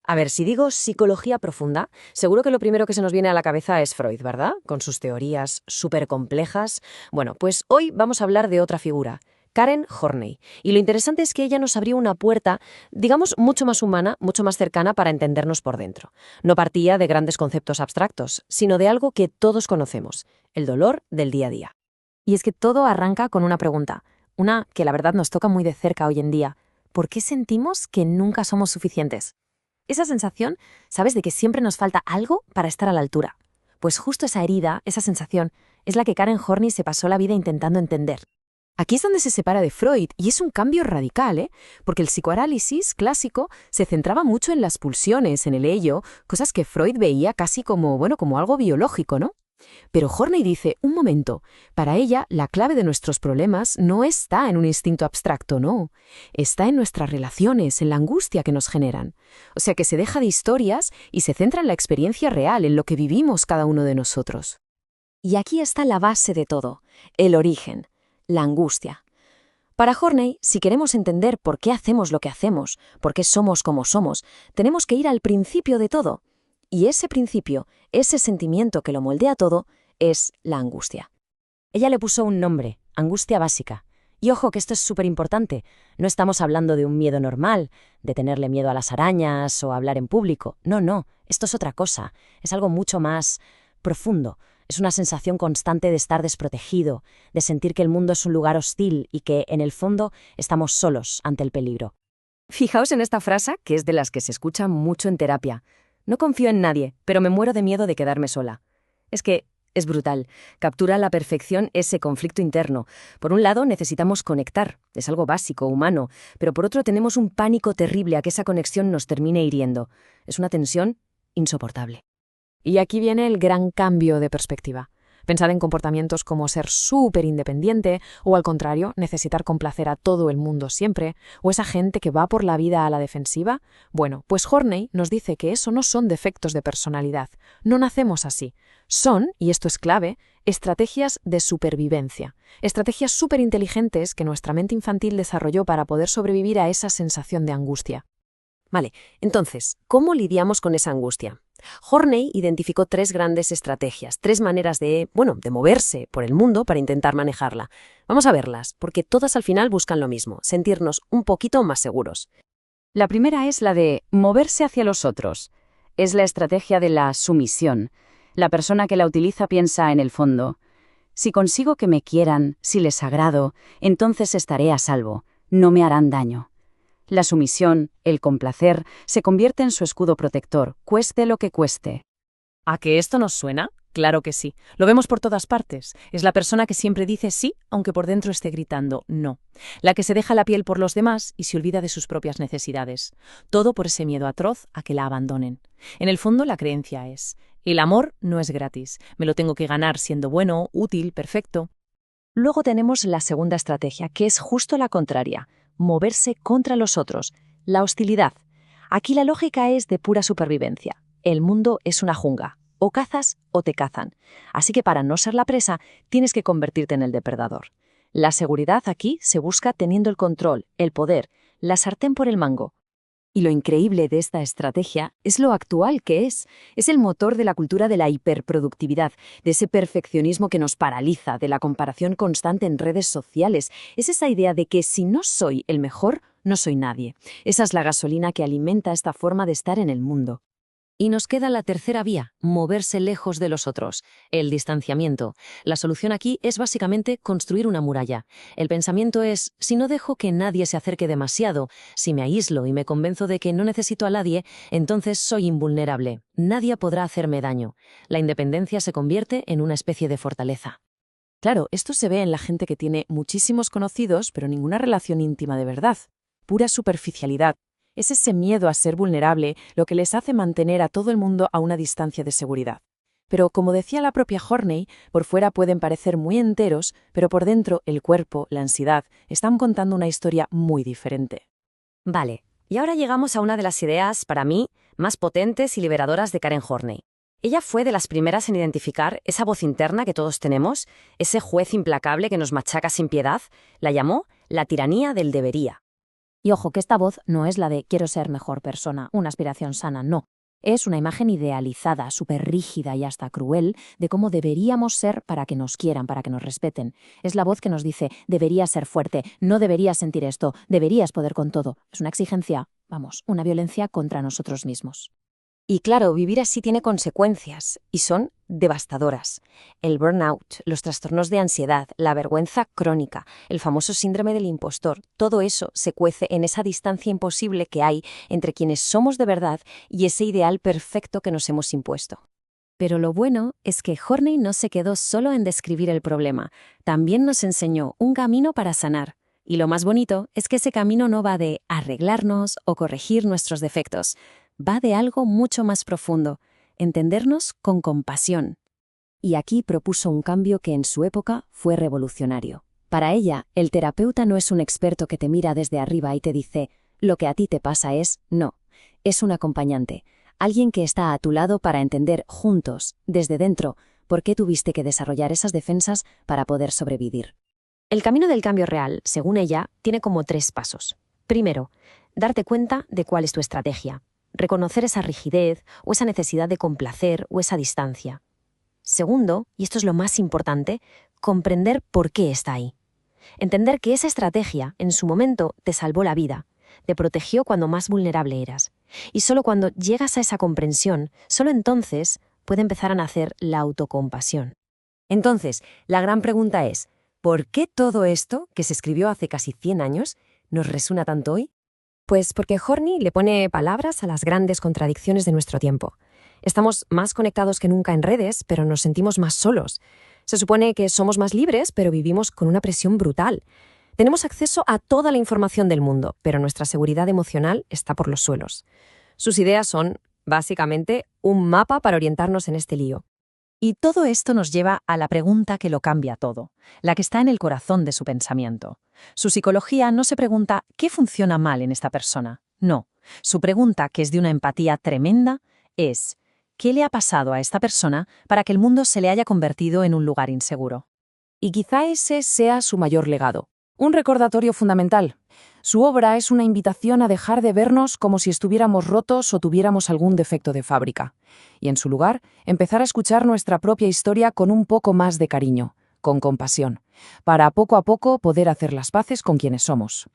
A ver, si digo psicología profunda, seguro que lo primero que se nos viene a la cabeza es Freud, ¿verdad? Con sus teorías súper complejas. Bueno, pues hoy vamos a hablar de otra figura, Karen Horney. Y lo interesante es que ella nos abrió una puerta, digamos, mucho más humana, mucho más cercana para entendernos por dentro. No partía de grandes conceptos abstractos, sino de algo que todos conocemos, el dolor del día a día. Y es que todo arranca con una pregunta, una que la verdad nos toca muy de cerca hoy en día. ¿Por qué sentimos que nunca somos suficientes? Esa sensación, ¿sabes?, de que siempre nos falta algo para estar a la altura. Pues justo esa herida, esa sensación, es la que Karen Horney se pasó la vida intentando entender. Aquí es donde se separa de Freud, y es un cambio radical, porque el psicoanálisis clásico se centraba mucho en las pulsiones, en el ello, cosas que Freud veía casi como, como algo biológico, ¿no? Pero Horney dice, un momento, para ella la clave de nuestros problemas no está en un instinto abstracto, no. Está en nuestras relaciones, en la angustia que nos generan. O sea que se deja de historias y se centra en la experiencia real, en lo que vivimos cada uno de nosotros. Y aquí está la base de todo, el origen, la angustia. Para Horney, si queremos entender por qué hacemos lo que hacemos, por qué somos como somos, tenemos que ir al principio de todo. Y ese principio, ese sentimiento que lo moldea todo, es la angustia. Ella le puso un nombre, angustia básica. Y ojo que esto es súper importante. No estamos hablando de un miedo normal, de tenerle miedo a las arañas o hablar en público. No, esto es otra cosa. Es algo mucho más profundo. Es una sensación constante de estar desprotegido, de sentir que el mundo es un lugar hostil y que, en el fondo, estamos solos ante el peligro. Fijaos en esta frase, que es de las que se escucha mucho en terapia. No confío en nadie, pero me muero de miedo de quedarme sola. Es que es brutal. Captura a la perfección ese conflicto interno. Por un lado, necesitamos conectar. Es algo básico, humano. Pero por otro, tenemos un pánico terrible a que esa conexión nos termine hiriendo. Es una tensión insoportable. Y aquí viene el gran cambio de perspectiva. Pensad en comportamientos como ser súper independiente o, al contrario, necesitar complacer a todo el mundo siempre, o esa gente que va por la vida a la defensiva. Bueno, pues Horney nos dice que eso no son defectos de personalidad, no nacemos así. Son, y esto es clave, estrategias de supervivencia, estrategias súper inteligentes que nuestra mente infantil desarrolló para poder sobrevivir a esa sensación de angustia. Vale, entonces, ¿cómo lidiamos con esa angustia? Horney identificó 3 grandes estrategias, 3 maneras de moverse por el mundo para intentar manejarla. Vamos a verlas, porque todas al final buscan lo mismo, sentirnos un poquito más seguros. La primera es la de moverse hacia los otros. Es la estrategia de la sumisión. La persona que la utiliza piensa en el fondo: si consigo que me quieran, si les agrado, entonces estaré a salvo, no me harán daño. La sumisión, el complacer, se convierte en su escudo protector, cueste lo que cueste. ¿A que esto nos suena? Claro que sí. Lo vemos por todas partes. Es la persona que siempre dice sí, aunque por dentro esté gritando no. La que se deja la piel por los demás y se olvida de sus propias necesidades. Todo por ese miedo atroz a que la abandonen. En el fondo, la creencia es: el amor no es gratis. Me lo tengo que ganar siendo bueno, útil, perfecto. Luego tenemos la segunda estrategia, que es justo la contraria: moverse contra los otros, la hostilidad. Aquí la lógica es de pura supervivencia. El mundo es una jungla. O cazas o te cazan. Así que para no ser la presa, tienes que convertirte en el depredador. La seguridad aquí se busca teniendo el control, el poder, la sartén por el mango. Y lo increíble de esta estrategia es lo actual que es. Es el motor de la cultura de la hiperproductividad, de ese perfeccionismo que nos paraliza, de la comparación constante en redes sociales. Es esa idea de que si no soy el mejor, no soy nadie. Esa es la gasolina que alimenta esta forma de estar en el mundo. Y nos queda la tercera vía, moverse lejos de los otros, el distanciamiento. La solución aquí es básicamente construir una muralla. El pensamiento es: si no dejo que nadie se acerque demasiado, si me aíslo y me convenzo de que no necesito a nadie, entonces soy invulnerable. Nadie podrá hacerme daño. La independencia se convierte en una especie de fortaleza. Claro, esto se ve en la gente que tiene muchísimos conocidos, pero ninguna relación íntima de verdad. Pura superficialidad. Es ese miedo a ser vulnerable lo que les hace mantener a todo el mundo a una distancia de seguridad. Pero, como decía la propia Horney, por fuera pueden parecer muy enteros, pero por dentro el cuerpo, la ansiedad, están contando una historia muy diferente. Vale, y ahora llegamos a una de las ideas, para mí, más potentes y liberadoras de Karen Horney. Ella fue de las primeras en identificar esa voz interna que todos tenemos, ese juez implacable que nos machaca sin piedad. La llamó la tiranía del debería. Y ojo, que esta voz no es la de quiero ser mejor persona, una aspiración sana, no. Es una imagen idealizada, súper rígida y hasta cruel de cómo deberíamos ser para que nos quieran, para que nos respeten. Es la voz que nos dice, deberías ser fuerte, no deberías sentir esto, deberías poder con todo. Es una exigencia, vamos, una violencia contra nosotros mismos. Y claro, vivir así tiene consecuencias, y son devastadoras. El burnout, los trastornos de ansiedad, la vergüenza crónica, el famoso síndrome del impostor, todo eso se cuece en esa distancia imposible que hay entre quienes somos de verdad y ese ideal perfecto que nos hemos impuesto. Pero lo bueno es que Horney no se quedó solo en describir el problema, también nos enseñó un camino para sanar. Y lo más bonito es que ese camino no va de arreglarnos o corregir nuestros defectos, va de algo mucho más profundo, entendernos con compasión. Y aquí propuso un cambio que en su época fue revolucionario. Para ella, el terapeuta no es un experto que te mira desde arriba y te dice, lo que a ti te pasa no, es un acompañante, alguien que está a tu lado para entender juntos, desde dentro, por qué tuviste que desarrollar esas defensas para poder sobrevivir. El camino del cambio real, según ella, tiene como 3 pasos. Primero, darte cuenta de cuál es tu estrategia. Reconocer esa rigidez o esa necesidad de complacer o esa distancia. Segundo, y esto es lo más importante, comprender por qué está ahí. Entender que esa estrategia, en su momento, te salvó la vida, te protegió cuando más vulnerable eras. Y solo cuando llegas a esa comprensión, solo entonces puede empezar a nacer la autocompasión. Entonces, la gran pregunta es, ¿por qué todo esto, que se escribió hace casi 100 años, nos resuena tanto hoy? Pues porque Horney le pone palabras a las grandes contradicciones de nuestro tiempo. Estamos más conectados que nunca en redes, pero nos sentimos más solos. Se supone que somos más libres, pero vivimos con una presión brutal. Tenemos acceso a toda la información del mundo, pero nuestra seguridad emocional está por los suelos. Sus ideas son, básicamente, un mapa para orientarnos en este lío. Y todo esto nos lleva a la pregunta que lo cambia todo, la que está en el corazón de su pensamiento. Su psicología no se pregunta ¿qué funciona mal en esta persona? No. Su pregunta, que es de una empatía tremenda, es ¿qué le ha pasado a esta persona para que el mundo se le haya convertido en un lugar inseguro? Y quizá ese sea su mayor legado. Un recordatorio fundamental. Su obra es una invitación a dejar de vernos como si estuviéramos rotos o tuviéramos algún defecto de fábrica. Y en su lugar, empezar a escuchar nuestra propia historia con un poco más de cariño, con compasión, para poco a poco poder hacer las paces con quienes somos.